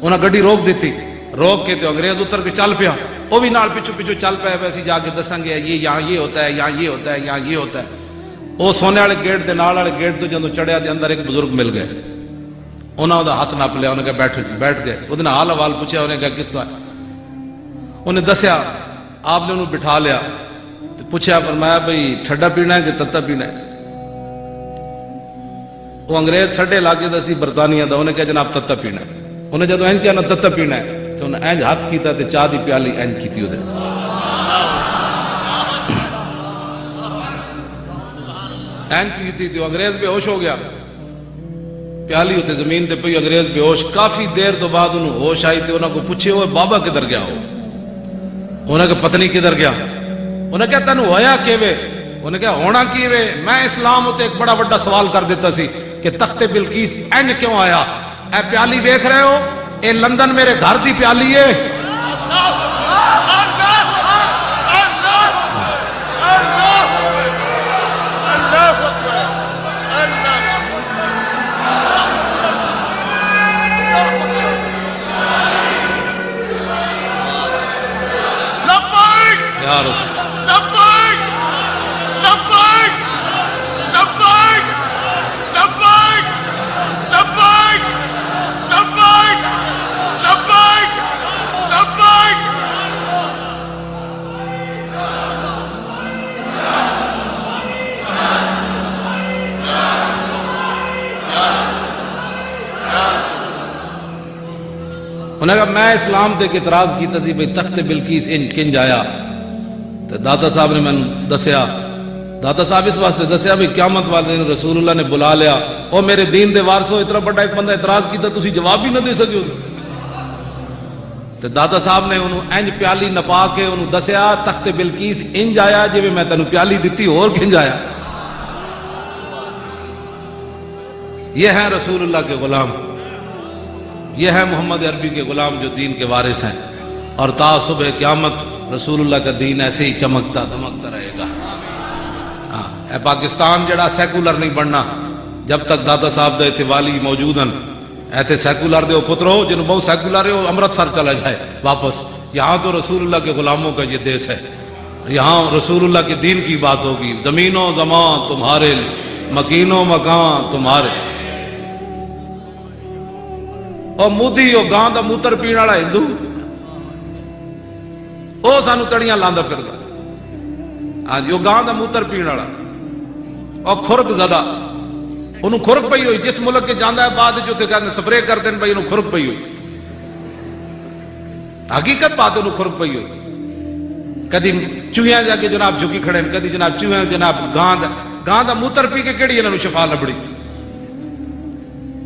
انہاں گڈی روک دیتی، روک کے تو انگریز اتر کے چل پیا، وہ بھی نال پیچھو پیچھو چل پیا، ویسے جا کے دسیں گے یہ یہاں یہ ہوتا ہے، یہاں یہ ہوتا ہے، یہاں یہ ہوتا ہے۔ وہ سونے والے گیٹ دے نال والے گیٹ تو جدوں چڑھیا دے اندر ایک بزرگ مل گئے، انہاں دا ہاتھ نپ لیا، انہوں نے کہا بیٹھو جی، بیٹھ گئے، وہ حال حوال پوچھا، انہیں کہا کتنا ہے؟ انہیں دسیا، آپ نے انہوں بٹھا لیا، پوچھا فرمایا بھائی ٹھڈا پینا ہے کہ تتا پینا ہے؟ وہ انگریز ٹھڈے علاقے دا سی برطانیہ دا، انہیں کہا جناب تتا پینا ہے۔ انہیں جدو اینج کیا نا تتا پینا ہے تو انہیں اینج ہاتھ کیتا تے چاہ دی پیالی اینج کیتی ہو دے، اینج کیتی تے انگریز بے ہوش ہو گیا، پیالی ہوتے زمین تے پئی، انگریز بے ہوش، کافی دیر تو بعد انہوں ہوش آئی تے انہوں کو پوچھے ہوئے بابا کدھر گیا ہو؟ انہیں کہا پتہ نہیں کدھر گیا۔ انہیں کہا تینوں ہویا کیوے؟ انہیں کہا ہونا کیوے، میں اسلام ہوتے ایک بڑا بڑا سوال کر دیتا سی کہ تخت بلقیس اینج کیوں آیا؟ اے پیالی دیکھ رہے ہو، اے لندن میرے گھر دی پیالی ہے، یا رسول انہیں کہا میں اسلام تے اعتراض کیتا سی بھئی تخت بلقیس کنج آیا، تو داتا صاحب نے میں دسیا، داتا صاحب اس واسطے دسیا بھی قیامت والے دن رسول اللہ نے بلا لیا، او میرے دین دے وارثو اتنا بڑا ایک بندہ اعتراض کیتا تسی جواب بھی نہ دے سکے۔ تو داتا صاحب نے انہوں انج پیالی نپا کے انہوں دسیا تخت بلقیس انج آیا جی میں تینوں پیالی دیتی اور کنج آیا۔ یہ ہیں رسول اللہ کے غلام، یہ ہے محمد عربی کے غلام جو دین کے وارث ہیں، اور تا صبح قیامت رسول اللہ کا دین ایسے ہی چمکتا دمکتا رہے گا۔ اے پاکستان جڑا سیکولر نہیں بننا جب تک داتا صاحب دے تے والی موجود ہیں، ایتھے سیکولر دے پترو جنہوں بہت سیکولر ہو امرتسر چلا جائے واپس، یہاں تو رسول اللہ کے غلاموں کا یہ دیس ہے، یہاں رسول اللہ کے دین کی بات ہوگی، زمین و زمان تمہارے، مکین و مکان تمہارے۔ اور مودی او گاں دا موتر پین والا ہندو، او سانو تڑیاں لاندا پھردا، ہاں جی، او گاں دا موتر پین والا، اور خرک زدہ، انہوں خرک پئی ہوئی، جس ملک کے جاندہ ہے بعد جو تے کہتے ہیں سپرے کر دیں بھائی انہوں خرک پئی ہوئی، حقیقت بات انہوں خرک پئی ہوئی۔ کدی چوہیاں جا کے جناب جھکی کھڑے ہیں، کدی جناب چوہے جناب گاں دا موتر پی کے کیڑی انہاں نوں شفا لبڑی.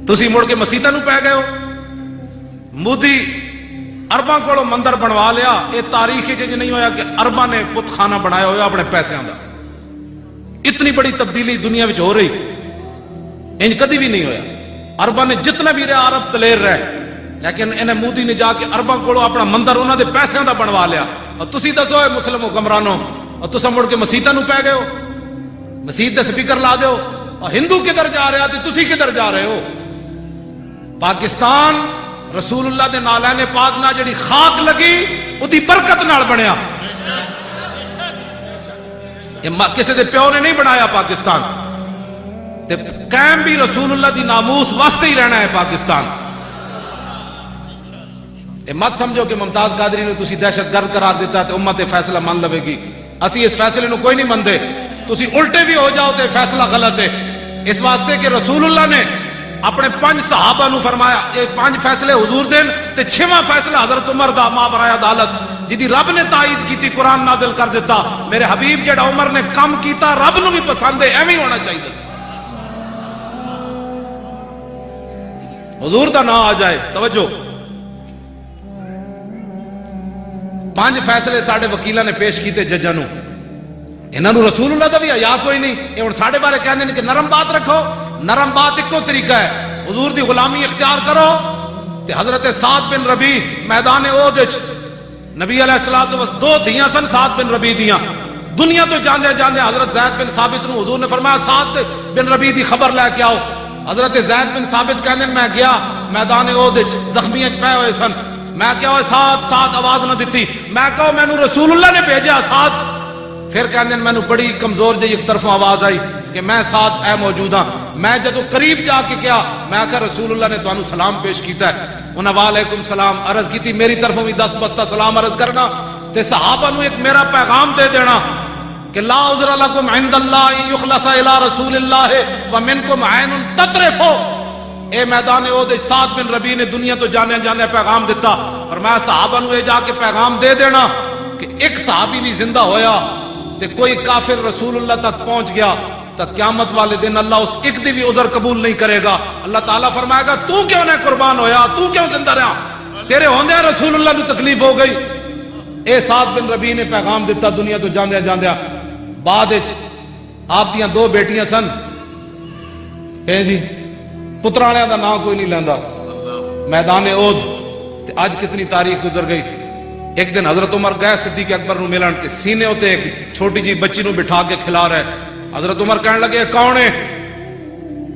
تسی مڑ کے مسیتاں نوں پی گئے ہو. مودی ارباں کولوں مندر بنوا لیا. یہ تاریخ وچ نہیں ہویا کہ ارباں نے بت خانہ بنایا ہویا اپنے پیسیاں دا. اتنی بڑی تبدیلی دنیا وچ ہو رہی انج کدی بھی نہیں ہویا. ارباں نے جتنا بھی رہا عرب دلیر رہے، لیکن انہیں مودی نے جا کے ارباں کولوں اپنا مندر انہاں دے پیسیاں دا بنوا لیا. اور تسی دسو اے مسلم حکمرانوں، اور تساں مڑ کے مسیتاں نوں پی گئے ہو، مسیت دے سپیکر لا دیو. اور ہندو کدھر جا رہا تے تسی کدھر جا رہے ہو؟ پاکستان رسول اللہ دے نالین پاک نال جڑی خاک لگی اودی برکت نال بنیا. کسی دے پیو نے نہیں بنایا پاکستان، تے قائم بھی رسول اللہ دی ناموس واسطے ہی رہنا ہے پاکستان. اے مت سمجھو کہ ممتاز قادری نے تسی دہشت گرد قرار دیتا تے امت فیصلہ مان لوے گی. اسی اس فیصلے نو کوئی نہیں مندے. تسی الٹے بھی ہو جاؤ تے فیصلہ غلط ہے. اس واسطے کہ رسول اللہ نے اپنے 5 صحابہ نو فرمایا یہ 5 فیصلے حضور دین تے 6واں فیصلہ حضرت عمر دا ماں برائے عدالت جدی رب نے تائید کیتی، قرآن نازل کر دیتا. میرے حبیب جڑا عمر نے کم کیتا رب نو بھی پسند ہے، ایویں ہونا چاہیے. حضور دا نام آ جائے. توجہ، 5 فیصلے ساڈے وکیلاں نے پیش کیتے ججاں نو. انہاں نو رسول اللہ دا بھی حیا کوئی نہیں. یہ ہن ساڈے بارے کہندے نے کہ نرم بات رکھو. نرم بات ایکو طریقہ ہے، حضور دی غلامی اختیار کرو. تے حضرت سعد بن ربیع میدان احد وچ نبی علیہ الصلوۃ والسلام 2 دھیاں سن سعد بن ربیع دیاں. دنیا تو جاندے جاندے حضرت زید بن ثابت نو حضور نے فرمایا سعد بن ربیع دی خبر لے کے آؤ. حضرت زید بن ثابت کہندے میں گیا میدان احد وچ زخمیاں پے ہوئے سن. میں کہا سعد آواز نہ دیتی. میں کہا مینوں رسول اللہ نے بھیجا سعد. پھر کہندے مینوں بڑی کمزور جہی ایک طرفوں آواز آئی کہ میں سعد اے موجود ہاں. میں جدوں قریب جا کے کیا میں کہا رسول اللہ نے تانوں سلام پیش کیتا ہے. انہاں وعلیکم سلام عرض کیتی. میری طرفوں بھی 10 بستہ سلام عرض کرنا تے صحابہ نو ایک میرا پیغام دے دینا کہ لا عذر لکم عند اللہ یخلص الی رسول اللہ ومنکم عین تطرف. اے میدان احد سعد بن ربیع نے دنیا تو جانے جانے پیغام دیتا. فرمایا صحابہ نو اے جا کے پیغام دے دینا کہ ایک صحابی بھی زندہ ہویا تے کوئی کافر رسول اللہ تک پہنچ گیا تو قیامت والے دن اللہ اس ایک دی بھی عذر قبول نہیں کرے گا. اللہ تعالیٰ فرمائے گا تو کیوں نہ قربان ہویا، تو کیوں زندہ رہا، تیرے ہوندے رسول اللہ کو تکلیف ہو گئی. اے سعد بن ربیع نے پیغام دیتا دنیا تو جاندیا جاندیا. بعد آپ دیاں 2 بیٹیاں سن. اے جی پترانیاں دا نام کوئی نہیں لیندا. میدان احد تے آج کتنی تاریخ گزر گئی. ایک دن حضرت عمر گئے صدیق اکبر نو ملن تے سینے ہوتے ایک چھوٹی جی بچی نو بٹھا کے کھلا رہے. حضرت عمر کہنے لگے کون ہے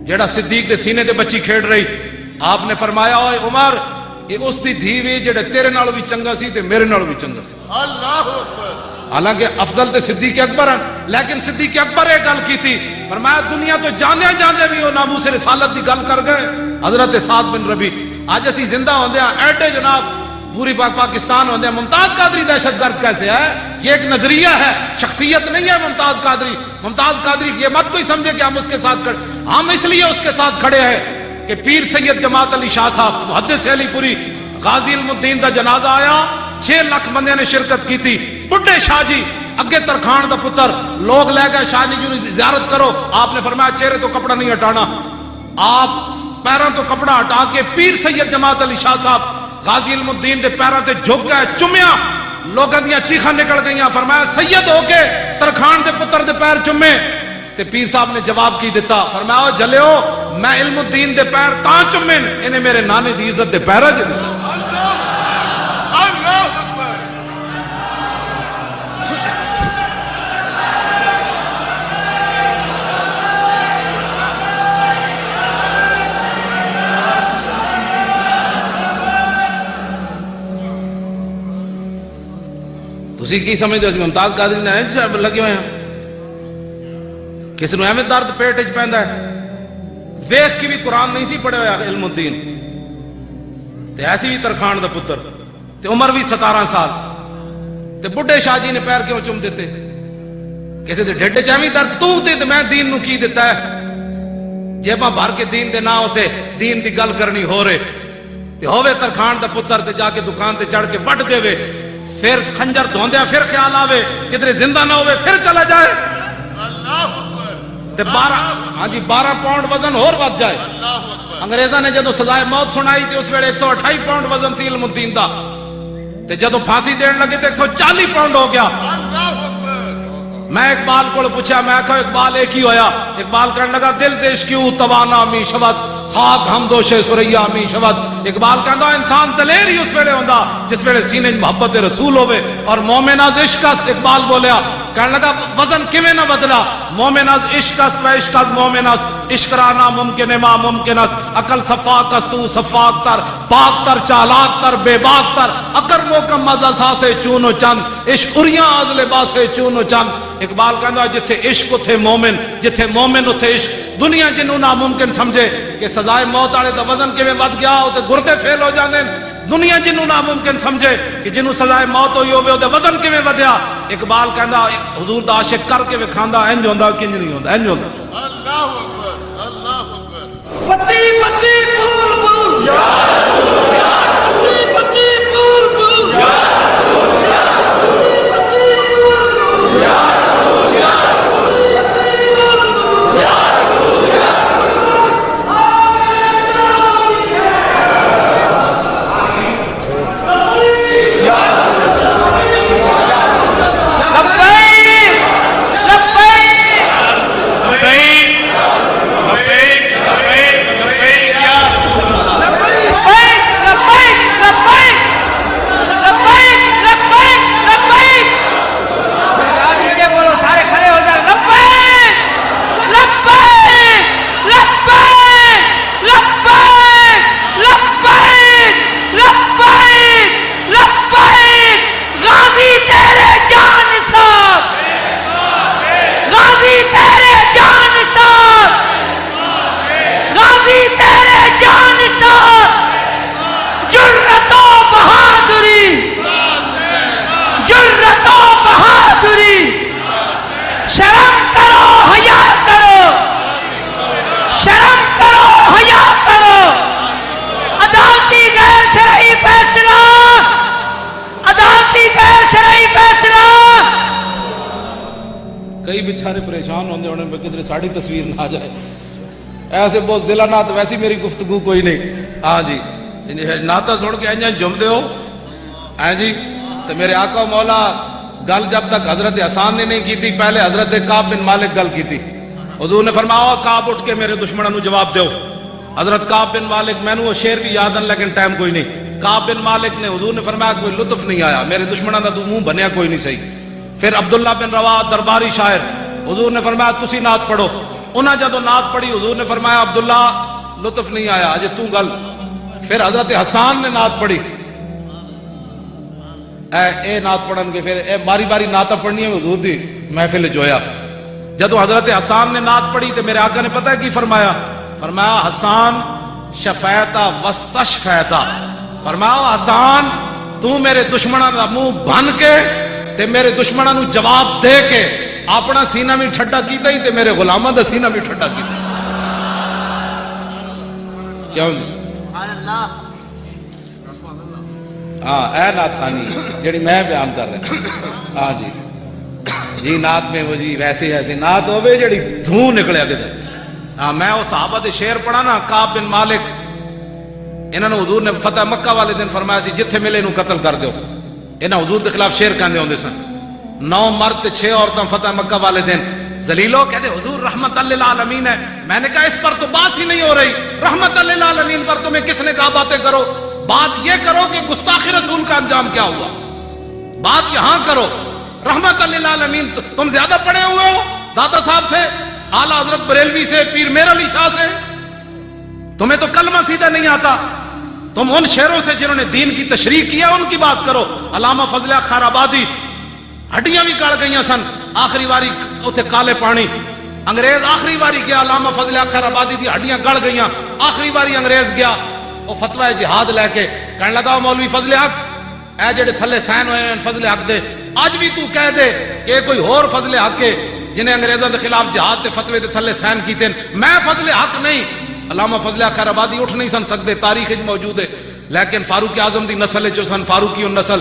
جیڑا صدیق دے سینے تے بچی کھیڑ رہی؟ آپ نے فرمایا اوے عمر یہ اس دی دھی وی جڑے تیرے نالوں بھی چنگا سی تے میرے نالوں بھی چنگا سی. اللہ اکبر. حالانکہ افضل تے صدیق اکبر ہیں، لیکن صدیق اکبر ایک گل کی تھی. فرمایا دنیا تو جاندے جاندے بھی وہ ناموس رسالت دی گل کر گئے حضرت سعد بن ربیع. اج اسی زندہ ہوندے ہیں ایڈے جناب پوری پاکستان ہوندے ہیں. ممتاز قادری دہشت گرد کیسے ہے؟ یہ ایک نظریہ ہے، شخصیت نہیں ہے ممتاز قادری. ممتاز قادری یہ مت کوئی سمجھے کہ ہم اس کے ساتھ کھڑے، ہم اس لیے اس کے ساتھ کھڑے ہیں کہ پیر سید جماعت علی شاہ صاحب محدث علی پوری غازی علم الدین دا جنازہ آیا، 6 لاکھ بندے نے شرکت کی تھی. بڈھے شاہ جی اگے ترخان دا پتر لوگ لے گئے شاہ جی کی زیارت کرو. آپ نے فرمایا چہرے تو کپڑا نہیں ہٹانا. آپ پیروں تو کپڑا ہٹا کے پیر سید جماعت علی شاہ صاحب غازی علم الدین دے پیروں تے جھک گئے، چومیا. لوگاں دیاں چیخاں نکل گئیاں. فرمایا سید ہو کے ترخان دے پتر دے پیر چومے. تے پیر صاحب نے جواب کی دیتا. فرمایا جلیو میں علم الدین دے پیر تاں چومے انہیں میرے نانے دی عزت دے پیرا جلے. تسی کی سمجھتے ہو ممتاز قادری نے لگے ہوئے ہیں؟ کسی نو ایویں درد پیٹ وچ پیندا ہے. ویکھ کے بھی قرآن نہیں سی پڑھے ہویا علم الدین تے ایسی بھی ترخان دا پتر تے عمر بھی 17 سال تے بڈھے شاہ جی نے پیر کیوں چم دیتے؟ کسی دے ڈھڈ چ ایویں درد تو تے میں دین نو کی دیتا ہے. جیباں بھر کے دین دے نہ ہوتے دین دی گل کرنی ہو رہے تے ہوے ترخان دا پتر تے جا کے دکان تے چڑھ کے وڈ دے وے پھر خنجر دھوندیا پھر خیال آوے کدھر زندہ نہ ہوئے پھر چلا جائے اللہ اکبر تے 12 پاؤنڈ وزن اور بچ جائے. اللہ اکبر انگریزاں نے جدو سزائے موت سنائی تھی اس ویلے 128 پاؤنڈ وزن سی علم الدین دا, تے جدو پھانسی دین لگے تے 140 پاؤنڈ ہو گیا. اللہ اکبر میں اقبال کو پوچھا, میں کہا اقبال ایک ہی ہویا. اقبال کہنے لگا دل سے عشقیو توانا می شبد خاک ہم دوشے سریا می شبد. اقبال کہندا انسان دلیر ہی اس ویلے ہوندا جس ویلے سینے محبت رسول ہوے اور مومن از عشق است. اقبال بولیا کہنے لگا وزن کیویں نہ بدلا, مومن از عشق است و عشق از مومن است. عشق را ناممکن ما ممکن است. عقل صفاک است تو صفاک تر, پاک تر چالاک تر بے باک تر. اگر موکم از اساس چون و چند, عشق اریاں از لباس چون و چند. اقبال کہندا جتھے عشق اتھے مومن, جتھے مومن اتھے عشق. دنیا جنوں ناممکن سمجھے کہ سزائے موت والے دا وزن کیویں ود گیا تے گردے فیل ہو جاندے. دنیا جنوں ناممکن سمجھے کہ جنوں سزائے موت ہوئی ہوے تے وزن کیویں ودیا. اقبال کہندا حضور دا عاشق کر کے وکھاندا انج ہوندا کنج نہیں ہوندا, انج ہوندا. اللہ اکبر اللہ اکبر پتی پتی پور پور یا رسول یا رسول پتی پور پور یا رسول یا رسول پتی پور پور یا رسول یا رسول پتی پور پور یا رسول یا کئی بیچارے پریشان ہوندے ہونے میں کدھر ساڑی تصویر نہ آ جائے. ایسے بہت دلہ نات ویسی میری گفتگو کوئی نہیں. ہاں جی ناتا سن کے انجا جم دے ہو ہاں جی. تو میرے آقا مولا گل جب تک حضرت حسان نے نہیں کی تھی, پہلے حضرت کعب بن مالک گل کی تھی. حضور نے فرمایا کعب اٹھ کے میرے دشمنوں نو جواب دیو. حضرت کعب بن مالک, میں نے وہ شعر بھی یاد ہے لیکن ٹائم کوئی نہیں. کعب بن مالک نے, حضور نے فرمایا کوئی لطف نہیں آیا, میرے دشمنوں دا تو منہ بنیا کوئی نہیں صحیح. پھر عبداللہ بن رواح درباری شاعر, حضور نے فرمایا تسی نعت پڑھو. انہاں جدو نعت پڑھی حضور نے فرمایا عبداللہ لطف نہیں آیا اجے تو گل. پھر حضرت حسان نے نعت پڑھی, اے نعت پڑھن کے پھر اے باری باری نعت پڑھنی ہے حضور دی محفل جویا. جدو حضرت حسان نے نعت پڑھی تو میرے آقا نے پتہ ہے کی فرمایا, فرمایا حسان شفیتا وستشفیتا. فرمایا حسان تو میرے دشمنوں دا منہ بن کے تے میرے دشمنوں نو جواب دے کے اپنا سینہ بھی ٹھڈا کیتا ہی تے میرے غلاماں دا سینہ بھی ٹھڈا کیتا. کیوں ہاں اے نعت خانی جڑی میں بیان کر رہا. ہاں جی جی نعت میں وہ جی ویسے ایسی نعت ہوے جڑی دھوں نکلیا کدھر. ہاں میں وہ صحابہ دے شعر پڑھا نا, کعب بن مالک انہاں نے حضور نے فتح مکہ والے دن فرمایا سی جتھے ملے نو قتل کر دیو. انہاں حضور دے خلاف شعر کہندے ہوندے سن. 9 مرد 6 عورتیں فتح مکہ والے دن ذلیلو کہتے حضور رحمت للعالمین ہے. میں نے کہا اس پر تو بات ہی نہیں ہو رہی, رحمت للعالمین پر تمہیں کس نے کہا باتیں کرو. بات یہ کرو کہ گستاخی رسول کا انجام کیا ہوا, بات یہاں کرو. رحمت للعالمین تم زیادہ پڑے ہوئے ہو داتا صاحب سے, اعلیٰ حضرت بریلوی سے, پیر میر علی شاہ سے. تمہیں تو کلمہ سیدھا نہیں آتا. تم ان شعروں سے جنہوں نے دین کی تشریح کیا ان کی بات کرو. علامہ فضل خیر آبادی ہڈیاں بھی کاٹ گئی سن, آخری واری اتنے کالے پانی. انگریز آخری واری گیا, علامہ فضل خیر آبادی دی ہڈیاں گڑ گئی. آخری واری انگریز گیا وہ فتوی جہاد لے کے, کہنے لگا مولوی فضل حق اے جڑے تھلے سین ہوئے ہیں فضل حق دے, اج بھی تو کہہ دے کہ کوئی اور فضل حق ہے جنہیں انگریزوں کے خلاف جہاد تے فتوی دے تھلے سین کیتے ہیں. میں فضل حق نہیں. علامہ فضل خیر آبادی اٹھ نہیں سن سکتے, تاریخ موجود ہے. لیکن فاروق اعظم دی نسل چو سن, فاروقی نسل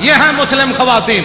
یہ ہیں مسلم خواتین،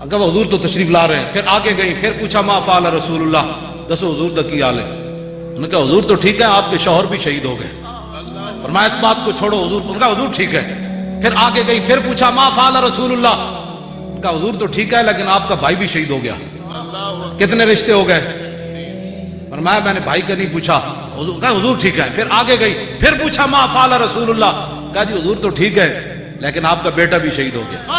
اگر وہ حضور تو تشریف لا رہے ہیں، پھر آگے گئی، پھر پوچھا ما فعل رسول اللہ، دسو حضور دا کی حال ہے؟ انہوں نے کہا حضور تو ٹھیک ہے، آپ کے شوہر بھی شہید ہو گئے. فرمایا اس بات کو چھوڑو حضور. انہوں نے کہا حضور ٹھیک ہے. پھر آگے گئی، پھر پوچھا ما فعل رسول اللہ. انہوں نے کہا حضور تو ٹھیک ہے لیکن آپ کا بھائی بھی شہید ہو گیا. کتنے رشتے ہو گئے؟ فرمایا میں نے بھائی کا نہیں پوچھا. حضور کہا حضور ٹھیک ہے. پھر آگے گئی، پھر پوچھا ما فعل رسول اللہ. کہا جی حضور تو ٹھیک ہے لیکن آپ کا بیٹا بھی شہید ہو گیا.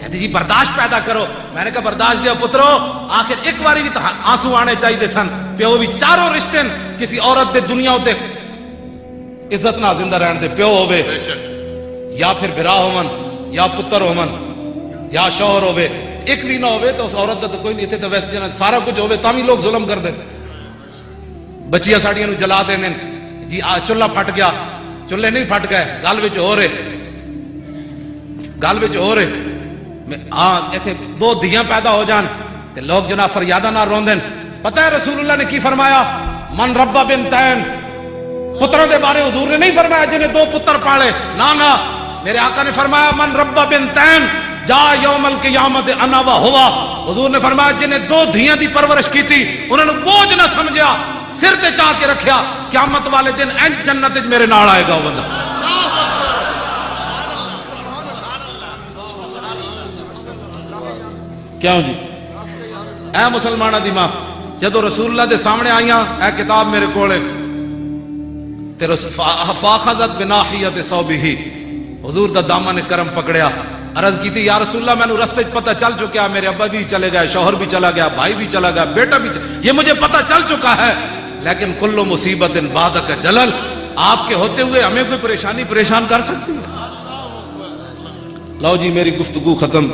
کہتے جی برداشت پیدا کرو. میں نے کہا برداشت دیو پترو، آخر ایک باری بھی آنسو آنے چاہیے سن. پیو بھی چاروں رشتے کسی عورت دے دنیا تے عزت نہ زندہ رہن دے. پیو ہوے یا پھر برا ہوون یا پتر ہوون یا شوہر ہوے، ایک بھی نہ ہوے تو اس عورت دا تو کوئی نہیں. اتنے تو ویسے جنا سارا کچھ ہوے تاں بھی لوگ ظلم کر دے. بچیاں ساڑیاں نو جلا دے جی چولہا پھٹ گیا، چولہے نہیں پھٹ گئے، گل وچ ہو رہے، گل وچ ہو رہے. ہاں ایتھے دو دھیاں پیدا ہو جان تے لوگ جناب فریاداں نہ روندن. پتہ ہے رسول اللہ نے کی فرمایا؟ من ربا بنتین. پتروں دے بارے حضور نے نہیں فرمایا جنہیں دو پتر پالے، نہ میرے آقا نے فرمایا من ربا بنتین جا یوم القیامت انا و ہوا. حضور نے فرمایا جنہیں دو دھیاں دی پرورش کی تھی انہوں نے بوجھ نہ سمجھا، سر تے چاہ کے رکھیا، قیامت والے دن انج جنت وچ میرے نال آئے گا وہ بندہ. کیوں جی؟ اے مسلمانہ دی ماں، جدو رسول اللہ دے سامنے آئیاں اے کتاب میرے کولے تے فاخذت بناحیت صوبہ، حضور دا دامن کرم پکڑیا، عرض کی تھی یا رسول اللہ میں رستے پتہ چل چکا، میرے ابا بھی چلے گئے، شوہر بھی چلا گیا، بھائی بھی چلا گیا، بیٹا بھی یہ مجھے پتہ چل چکا ہے، لیکن کل مصیبت بعدک جلل، آپ کے ہوتے ہوئے ہمیں کوئی پریشانی پریشان کر سکتی ہے؟ لو جی میری گفتگو ختم.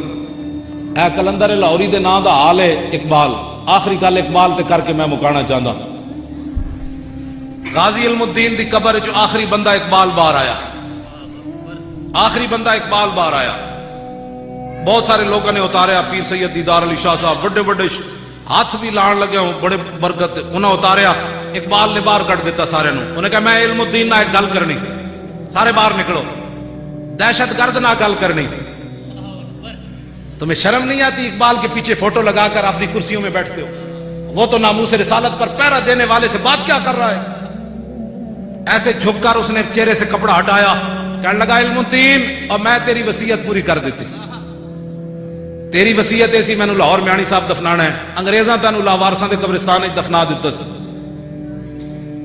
اے کلندر لاہوری دے نام دا حال ہے اقبال. آخری گل اقبال تے کر کے میں مکانا چاہتا. غازی علم الدین دی قبر جو آخری بندہ اقبال باہر آیا، آخری بندہ اقبال باہر آیا. بہت سارے لوگوں نے اتاریا، پیر سید دیدار علی شاہ صاحب بڑے بڑے ہاتھ بھی لان لگے ہوں، بڑے برکت انہوں اتاریا. اقبال نے باہر کٹ دیتا سارے نو. انہیں کہا میں علم الدین نہ ایک گل کرنی، سارے باہر نکلو، دہشت گرد نہ گل کرنی. تمہیں شرم نہیں آتی اقبال کے پیچھے فوٹو لگا کر اپنی کرسیوں میں بیٹھتے ہو؟ وہ تو ناموس رسالت پر پہرا دینے والے سے بات کیا کر رہا ہے؟ ایسے جھک کر اس نے چہرے سے کپڑا ہٹایا، کہنے لگا علم الدین اور میں تیری وصیت پوری کر دیتی. تیری وصیت ایسی میں لاہور میانی صاحب دفنانا ہے، انگریزاں تینوں لاوارساں دے قبرستان وچ دفنا دتا سی.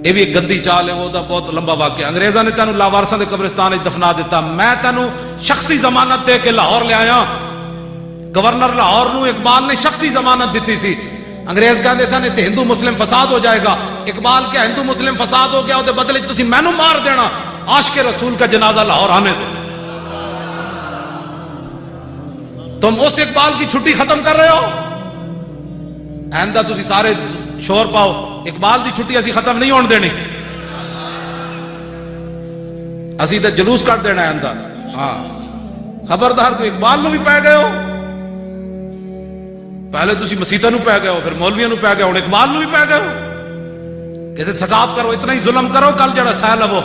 یہ بھی ایک گندی چال ہے، وہ بہت لمبا واقعہ. انگریزاں نے تینوں لاوارساں دے قبرستان وچ دفنا دیتا، میں تینوں شخصی ضمانت دے کے لاہور لے آیا. گورنر لاہور نو اقبال نے شخصی ضمانت دیتی سی. انگریز کہندے سن تے ہندو مسلم فساد ہو جائے گا. اقبال کے ہندو مسلم فساد ہو گیا، وہ بدلے تسی مینوں مار دینا، عاشق رسول کا جنازہ لاہور آنے دو. تم اس اقبال کی چھٹی ختم کر رہے ہو. آئندہ تسی سارے شور پاؤ، اقبال دی چھٹی اسی ختم نہیں ہون دینی، اسی تے جلوس کٹ دینا آئندہ. ہاں خبردار، کوئی اقبال نو بھی پے گئے ہو. پہلے تسی مسیتاں نو پے گئے ہو، پھر مولویاں نو پے گئے ہو، اقبال نو بھی پے گئے ہو. کسے سٹاپ کرو، اتنا ہی ظلم کرو، کل جڑا سہ لو.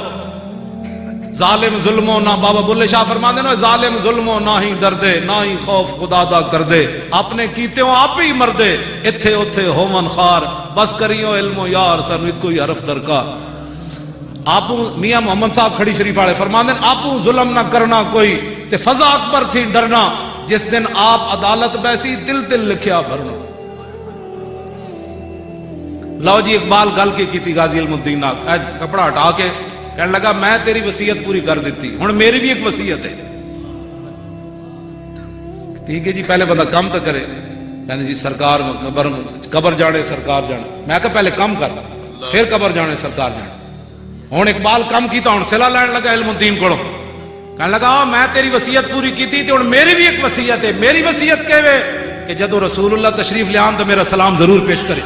ظالم ظلمو نہ، بابا بلے شاہ فرماندے نا ظالم ظلمو نہ ہی ڈردے، نہ ہی خوف خدا دا کردے، اپنے کیتے ہو آپ ہی مردے، اتھے اتھے ہومن خار، بس کریو علمو یار سرنت کوئی حرف درکار. آپ میاں محمد صاحب کھڑی شریف والے فرماندے آپ ظلم نہ کرنا کوئی تے فضا اکبر تھی ڈرنا، جس دن آپ عدالت بیسی دل دل لکھیا بھرنا. لو جی اقبال گل کی تھی غازی علم الدین نال، کپڑا ہٹا کے کہنے لگا میں تیری وصیت پوری کر دیتی، ہن میری بھی ایک وصیت ہے. ٹھیک ہے جی، پہلے بندہ کام تو کرے. کہنے جی سرکار قبر جانے سرکار جانے. میں کہا پہلے کام کر پھر قبر جانے سرکار جانے. ہن اقبال کام کیتا، ہن صلہ لین لگا علم الدین کولوں. کہنے لگا میں تیری وصیت پوری کی تھی، ہن میری بھی ایک وصیت ہے. میری وصیت کہ جدو رسول اللہ تشریف لے آن تو میرا سلام ضرور پیش کرے.